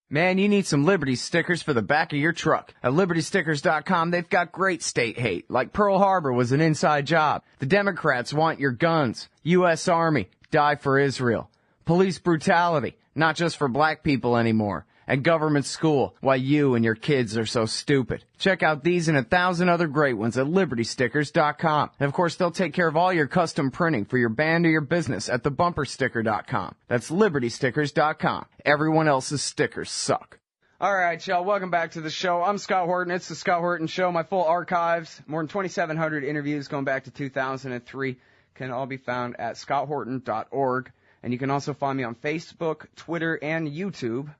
Man, you need some Liberty stickers for the back of your truck. At LibertyStickers.com, they've got great state hate, like Pearl Harbor was an inside job. The Democrats want your guns. U.S. Army, die for Israel. Police brutality, not just for black people anymore. And government school, why you and your kids are so stupid. Check out these and 1,000 other great ones at LibertyStickers.com. And of course, they'll take care of all your custom printing for your band or your business at TheBumperSticker.com. That's LibertyStickers.com. Everyone else's stickers suck. All right, y'all, welcome back to the show. I'm Scott Horton. It's the Scott Horton Show. My full archives, more than 2,700 interviews going back to 2003, can all be found at scotthorton.org. And you can also find me on Facebook, Twitter, and YouTube.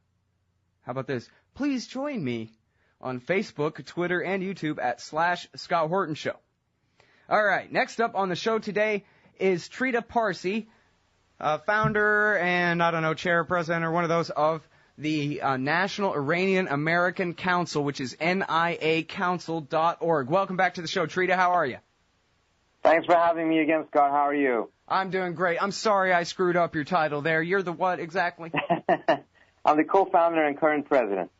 How about this? Please join me on Facebook, Twitter, and YouTube at /Scott Horton Show. All right, next up on the show today is Trita Parsi, founder and, chair, president, or one of those of the National Iranian American Council, which is NIACouncil.org. Welcome back to the show, Trita. How are you? Thanks for having me again, Scott. How are you? I'm doing great. I'm sorry I screwed up your title there. You're the what exactly? I'm the co-founder and current president.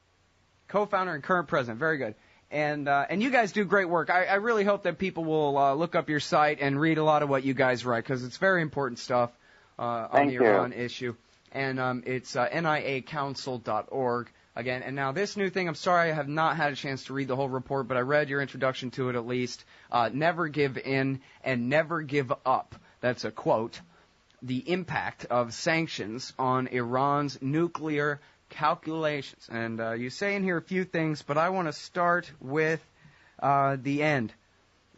Co-founder and current president. Very good. And you guys do great work. I really hope that people will look up your site and read a lot of what you guys write, because it's very important stuff on the Iran issue. And it's NIACouncil.org again. And now this new thing, I'm sorry I have not had a chance to read the whole report, but I read your introduction to it at least. Never give in and never give up. That's a quote. The impact of sanctions on Iran's nuclear calculations. And you say in here a few things, but I want to start with the end.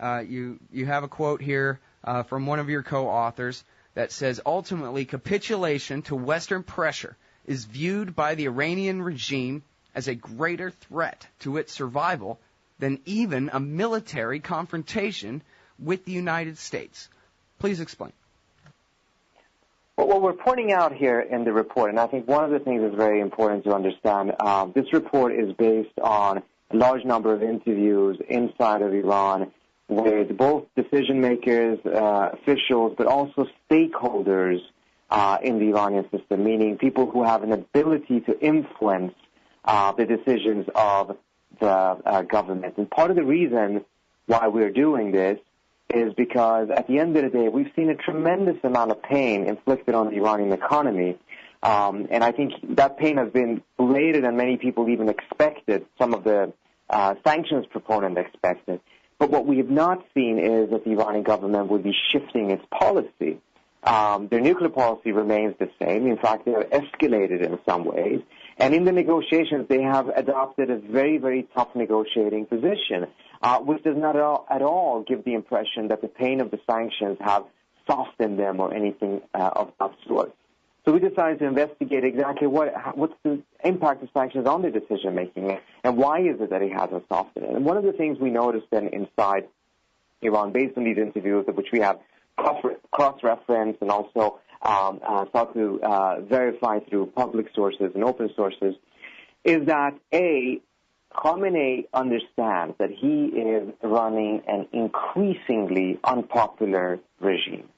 You have a quote here from one of your co-authors that says, ultimately, capitulation to Western pressure is viewed by the Iranian regime as a greater threat to its survival than even a military confrontation with the United States. Please explain. Well, what we're pointing out here in the report, and I think one of the things that's very important to understand, this report is based on a large number of interviews inside of Iran with both decision makers, officials, but also stakeholders in the Iranian system, meaning people who have an ability to influence the decisions of the government. And part of the reason why we're doing this is because at the end of the day, we've seen a tremendous amount of pain inflicted on the Iranian economy. And I think that pain has been greater than many people even expected, some of the sanctions proponents expected. But what we have not seen is that the Iranian government would be shifting its policy. Their nuclear policy remains the same. In fact, they have escalated in some ways. And in the negotiations, they have adopted a very, very tough negotiating position, which does not at all give the impression that the pain of the sanctions have softened them or anything of that sort. So we decided to investigate exactly what's the impact of sanctions on their decision-making and why is it that it hasn't softened it. And one of the things we noticed then inside Iran, based on these interviews, which we have cross-referenced and also sought to verify through public sources and open sources, is that, A, Khamenei understands that he is running an increasingly unpopular regime.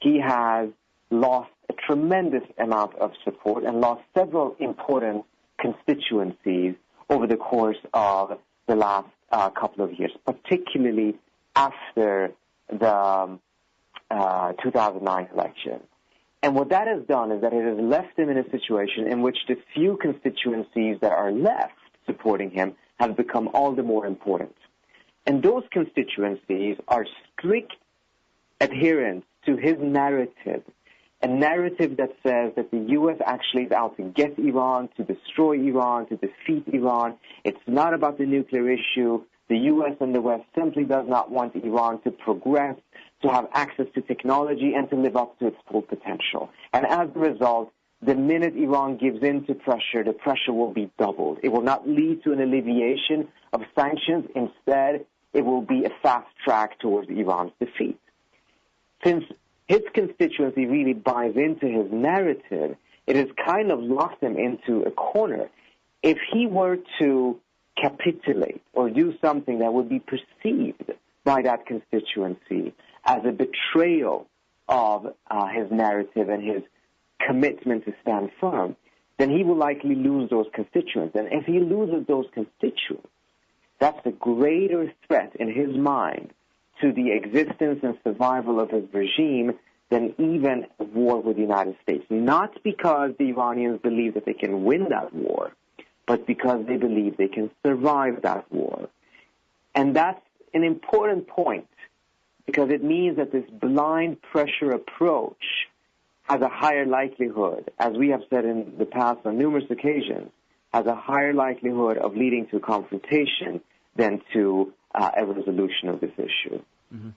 He has lost a tremendous amount of support and lost several important constituencies over the course of the last couple of years, particularly after the 2009 election. And what that has done is that it has left him in a situation in which the few constituencies that are left supporting him have become all the more important. And those constituencies are strict adherents to his narrative, a narrative that says that the U.S. actually is out to get Iran, to destroy Iran, to defeat Iran. It's not about the nuclear issue. The U.S. and the West simply does not want Iran to progress, to have access to technology, and to live up to its full potential. And as a result, the minute Iran gives in to pressure, the pressure will be doubled. It will not lead to an alleviation of sanctions. Instead, it will be a fast track towards Iran's defeat. Since his constituency really buys into his narrative, it has kind of locked him into a corner. If he were to capitulate or do something that would be perceived by that constituency as a betrayal of his narrative and his commitment to stand firm, then he will likely lose those constituents. And if he loses those constituents, that's a greater threat in his mind to the existence and survival of his regime than even a war with the United States. Not because the Iranians believe that they can win that war, but because they believe they can survive that war. And that's an important point, because it means that this blind pressure approach has a higher likelihood, as we have said in the past on numerous occasions, has a higher likelihood of leading to confrontation than to a resolution of this issue. Mm-hmm.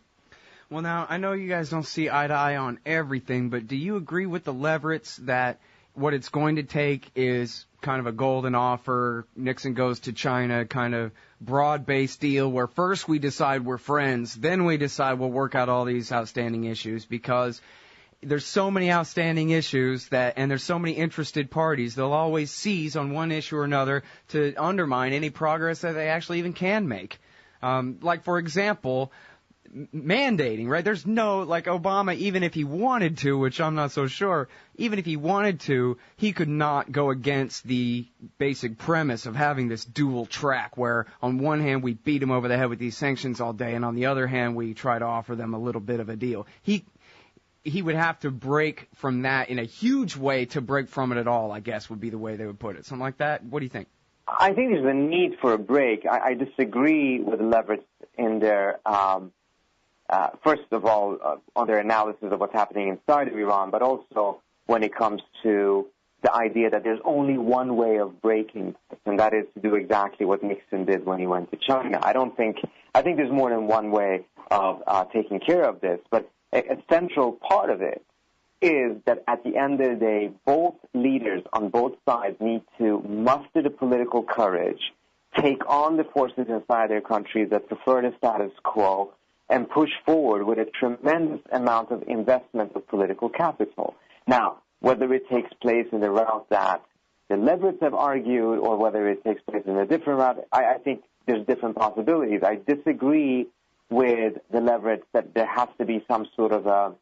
Well, now, I know you guys don't see eye to eye on everything, but do you agree with the Leveretts that what it's going to take is kind of a golden offer, Nixon goes to China, kind of broad-based deal where first we decide we're friends, then we decide we'll work out all these outstanding issues, because there's so many outstanding issues and there's so many interested parties, they'll always seize on one issue or another to undermine any progress that they actually even can make. Like, for example, mandating, right? There's no, like Obama, even if he wanted to, which I'm not so sure, even if he wanted to, he could not go against the basic premise of having this dual track where on one hand we beat him over the head with these sanctions all day and on the other hand we try to offer them a little bit of a deal. He would have to break from that in a huge way to break from it at all, I guess would be the way they would put it. Something like that? What do you think? I think there's a need for a break. I disagree with the Leverett in their first of all, on their analysis of what's happening inside of Iran, but also when it comes to the idea that there's only one way of breaking this, and that is to do exactly what Nixon did when he went to China. I think there's more than one way of taking care of this, but a central part of it is that at the end of the day, both leaders on both sides need to muster the political courage, take on the forces inside their countries that prefer the status quo, and push forward with a tremendous amount of investment of political capital. Now, whether it takes place in the route that the Leveretts have argued or whether it takes place in a different route, I think there's different possibilities. I disagree with the Leveretts that there has to be some sort of a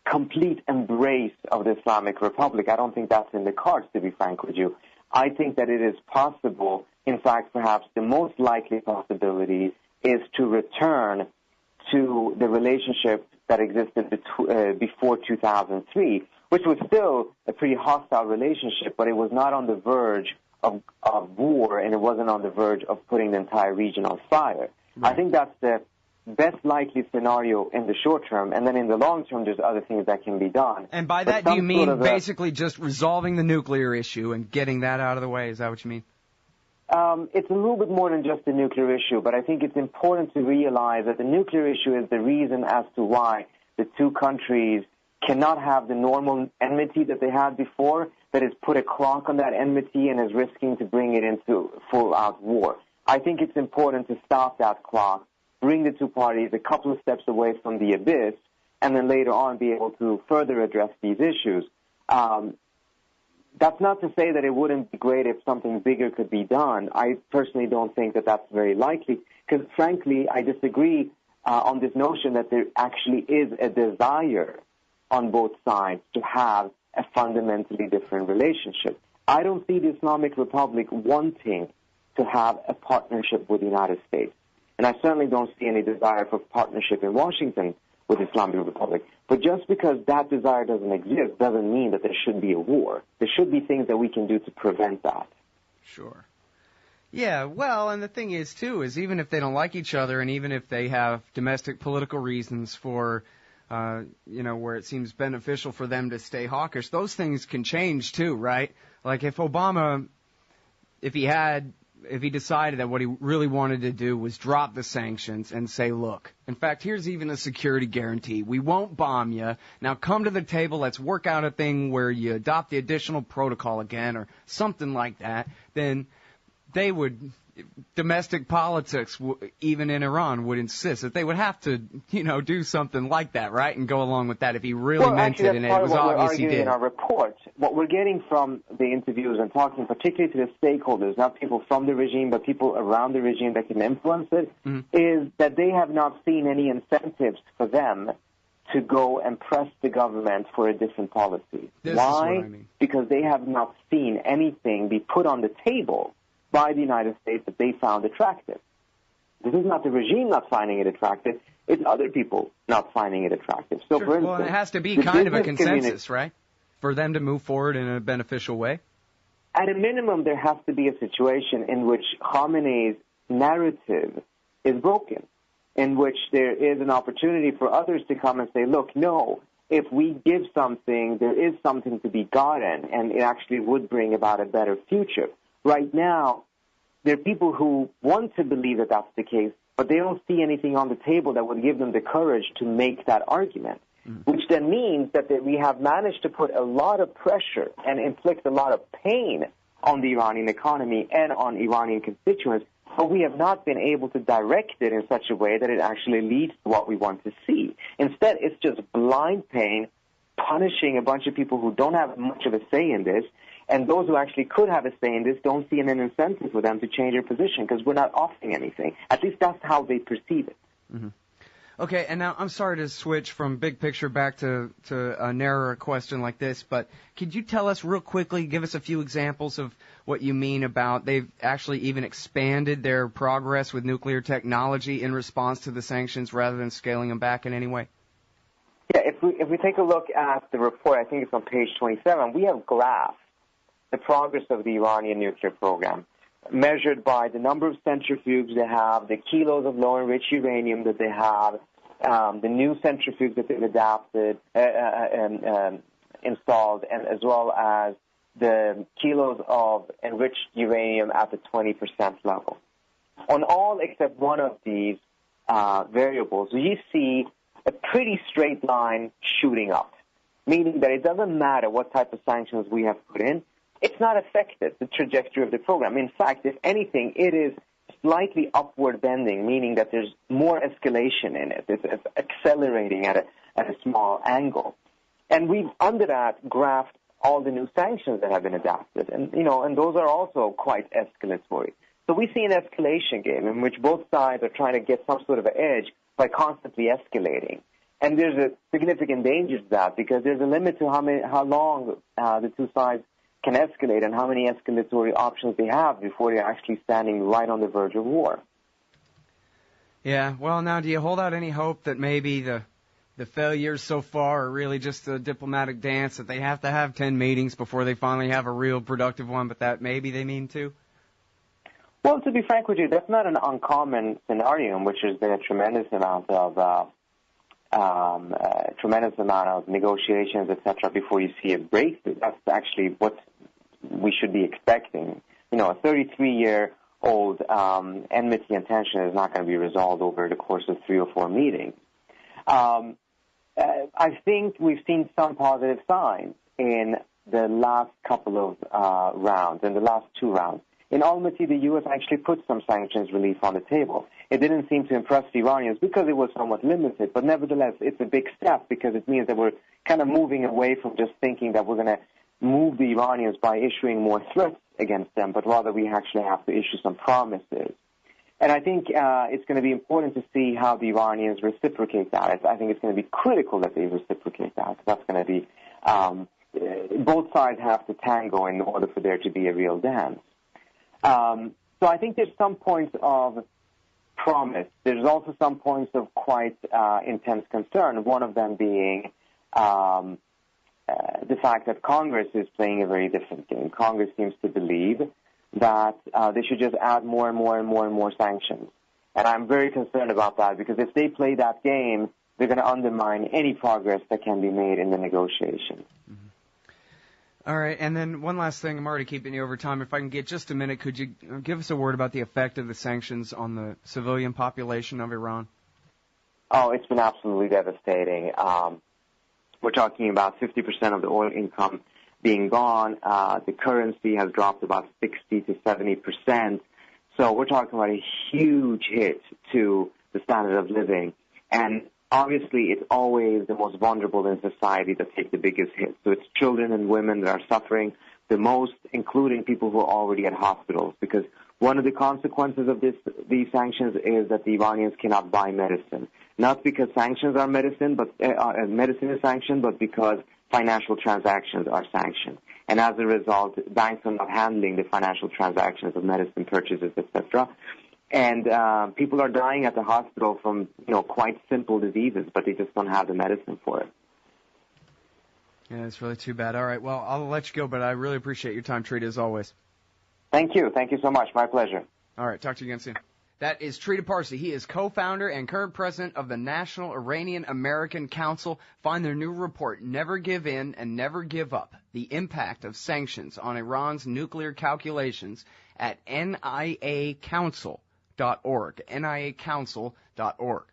complete embrace of the Islamic Republic. I don't think that's in the cards, to be frank with you. I think that it is possible, in fact, perhaps the most likely possibility is to return to the relationship that existed before 2003, which was still a pretty hostile relationship, but it was not on the verge of war, and it wasn't on the verge of putting the entire region on fire. Right. I think that's the best likely scenario in the short term, and then in the long term, there's other things that can be done. And by that, do you mean basically just resolving the nuclear issue and getting that out of the way? Is that what you mean? It's a little bit more than just the nuclear issue, but I think it's important to realize that the nuclear issue is the reason as to why the two countries cannot have the normal enmity that they had before, that has put a clock on that enmity and is risking to bring it into full-out war. I think it's important to stop that clock, bring the two parties a couple of steps away from the abyss, and then later on be able to further address these issues. That's not to say that it wouldn't be great if something bigger could be done. I personally don't think that that's very likely, because frankly, I disagree on this notion that there actually is a desire on both sides to have a fundamentally different relationship. I don't see the Islamic Republic wanting to have a partnership with the United States. And I certainly don't see any desire for partnership in Washington with the Islamic Republic. But just because that desire doesn't exist doesn't mean that there should be a war. There should be things that we can do to prevent that. Sure. Yeah, well, and the thing is, too, is even if they don't like each other and even if they have domestic political reasons for, where it seems beneficial for them to stay hawkish, those things can change, too, right? Like if Obama, if he decided that what he really wanted to do was drop the sanctions and say, look, in fact, here's even a security guarantee. We won't bomb you. Now come to the table. Let's work out a thing where you adopt the additional protocol again or something like that. Then they would, domestic politics, even in Iran, would insist that they would have to, do something like that, right, and go along with that if he really meant it, and it was obvious he did. In our report, what we're getting from the interviews and talking particularly to the stakeholders, not people from the regime, but people around the regime that can influence it, is that they have not seen any incentives for them to go and press the government for a different policy. Why? Because they have not seen anything be put on the table by the United States that they found attractive. This is not the regime not finding it attractive. It's other people not finding it attractive. So, sure. for instance, well, it has to be kind of a consensus, right, for them to move forward in a beneficial way? At a minimum, there has to be a situation in which Khamenei's narrative is broken, in which there is an opportunity for others to come and say, look, no, if we give something, there is something to be gotten, and it actually would bring about a better future. Right now, there are people who want to believe that that's the case, but they don't see anything on the table that would give them the courage to make that argument, which then means that we have managed to put a lot of pressure and inflict a lot of pain on the Iranian economy and on Iranian constituents, but we have not been able to direct it in such a way that it actually leads to what we want to see. Instead, it's just blind pain, punishing a bunch of people who don't have much of a say in this, and those who actually could have a say in this don't see an incentive for them to change their position because we're not offering anything. At least that's how they perceive it. Mm-hmm. Okay, and now I'm sorry to switch from big picture back to a narrower question like this, but could you tell us real quickly, give us a few examples of what you mean about they've actually even expanded their progress with nuclear technology in response to the sanctions rather than scaling them back in any way? Yeah, if we take a look at the report, I think it's on page 27, we have graphed the progress of the Iranian nuclear program, measured by the number of centrifuges they have, the kilos of low-enriched uranium that they have, the new centrifuge that they've installed, and as well as the kilos of enriched uranium at the 20% level. On all except one of these variables, you see a pretty straight line shooting up, meaning that it doesn't matter what type of sanctions we have put in, it's not affected the trajectory of the program. In fact, if anything, it is slightly upward bending, meaning that there's more escalation in it. It's accelerating at a small angle. And we've, under that, graphed all the new sanctions that have been adopted. And those are also quite escalatory. So we see an escalation game in which both sides are trying to get some sort of an edge by constantly escalating. And there's a significant danger to that because there's a limit to how long the two sides can escalate and how many escalatory options they have before they're actually standing right on the verge of war. Yeah, well, now, do you hold out any hope that maybe the failures so far are really just a diplomatic dance, that they have to have 10 meetings before they finally have a real productive one, but that maybe they mean to? Well, to be frank with you, that's not an uncommon scenario in which there's been a tremendous amount of negotiations, etc., before you see a breakthrough. That's actually what we should be expecting. A 33-year-old enmity and tension is not going to be resolved over the course of 3 or 4 meetings. I think we've seen some positive signs in the last couple of rounds, in the last 2 rounds. In Almaty, the U.S. actually put some sanctions relief on the table. It didn't seem to impress the Iranians because it was somewhat limited, but nevertheless, it's a big step because it means that we're kind of moving away from just thinking that we're going to move the Iranians by issuing more threats against them, but rather we actually have to issue some promises. And I think it's going to be important to see how the Iranians reciprocate that. I think it's going to be critical that they reciprocate that. That's going to be both sides have to tango in order for there to be a real dance. So I think there's some points of promise. There's also some points of quite intense concern, one of them being the fact that Congress is playing a very different game. Congress seems to believe that they should just add more and more and more and more sanctions. And I'm very concerned about that because if they play that game, they're going to undermine any progress that can be made in the negotiations. Mm-hmm. All right, and then one last thing. I'm already keeping you over time. If I can get just a minute, could you give us a word about the effect of the sanctions on the civilian population of Iran? Oh, it's been absolutely devastating. We're talking about 50% of the oil income being gone. The currency has dropped about 60 to 70%. So we're talking about a huge hit to the standard of living. And obviously, it's always the most vulnerable in society that take the biggest hit. So it's children and women that are suffering the most, including people who are already at hospitals, because One of the consequences of these sanctions is that the Iranians cannot buy medicine, not because sanctions are medicine, but medicine is sanctioned, but because financial transactions are sanctioned. And as a result, banks are not handling the financial transactions of medicine purchases, etc. And people are dying at the hospital from, quite simple diseases, but they just don't have the medicine for it. Yeah, it's really too bad. All right, well, I'll let you go, but I really appreciate your time, Trita, as always. Thank you. Thank you so much. My pleasure. All right, talk to you again soon. That is Trita Parsi. He is co-founder and current president of the National Iranian American Council. Find their new report, Never Give In and Never Give Up, the impact of sanctions on Iran's nuclear calculations at NIACouncil.org, NIACouncil.org.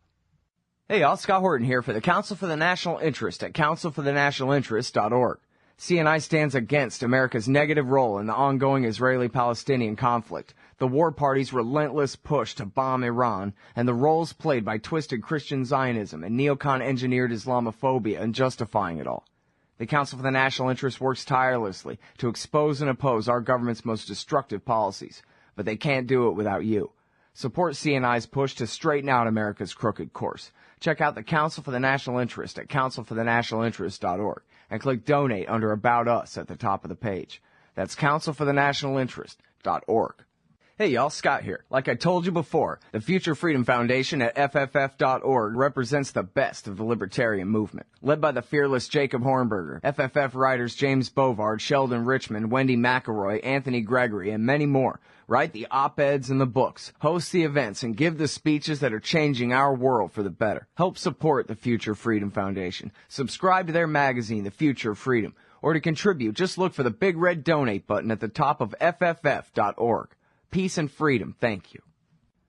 Hey, y'all, Scott Horton here for the Council for the National Interest at councilforthenationalinterest.org. CNI stands against America's negative role in the ongoing Israeli-Palestinian conflict, the war party's relentless push to bomb Iran, and the roles played by twisted Christian Zionism and neocon-engineered Islamophobia in justifying it all. The Council for the National Interest works tirelessly to expose and oppose our government's most destructive policies, but they can't do it without you. Support CNI's push to straighten out America's crooked course. Check out the Council for the National Interest at councilforthenationalinterest.org and click Donate under About Us at the top of the page. That's councilforthenationalinterest.org. Hey y'all, Scott here. Like I told you before, the Future Freedom Foundation at FFF.org represents the best of the libertarian movement. Led by the fearless Jacob Hornberger, FFF writers James Bovard, Sheldon Richman, Wendy McElroy, Anthony Gregory, and many more write the op-eds and the books, host the events, and give the speeches that are changing our world for the better. Help support the Future Freedom Foundation. Subscribe to their magazine, The Future of Freedom. Or to contribute, just look for the big red donate button at the top of FFF.org. Peace and freedom. Thank you.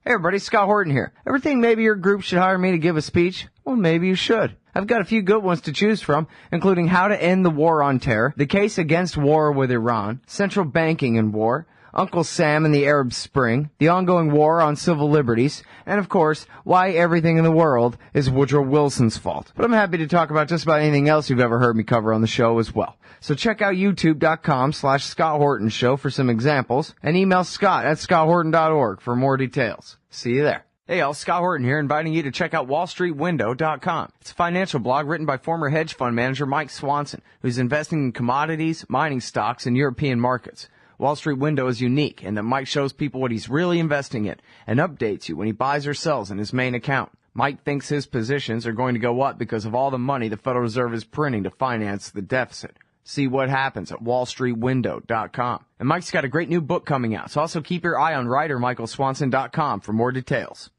Hey everybody, Scott Horton here. Ever think maybe your group should hire me to give a speech? Well, maybe you should. I've got a few good ones to choose from, including How to End the War on Terror, The Case Against War with Iran, Central Banking in War, Uncle Sam and the Arab Spring, the ongoing war on civil liberties, and of course, why everything in the world is Woodrow Wilson's fault. But I'm happy to talk about just about anything else you've ever heard me cover on the show as well. So check out youtube.com/Scott Horton Show for some examples, and email scott@scotthorton.org for more details. See you there. Hey y'all, Scott Horton here, inviting you to check out wallstreetwindow.com. It's a financial blog written by former hedge fund manager Mike Swanson, who's investing in commodities, mining stocks, and European markets. Wall Street Window is unique in that Mike shows people what he's really investing in and updates you when he buys or sells in his main account. Mike thinks his positions are going to go up because of all the money the Federal Reserve is printing to finance the deficit. See what happens at wallstreetwindow.com. And Mike's got a great new book coming out, so also keep your eye on writer MichaelSwanson.com for more details.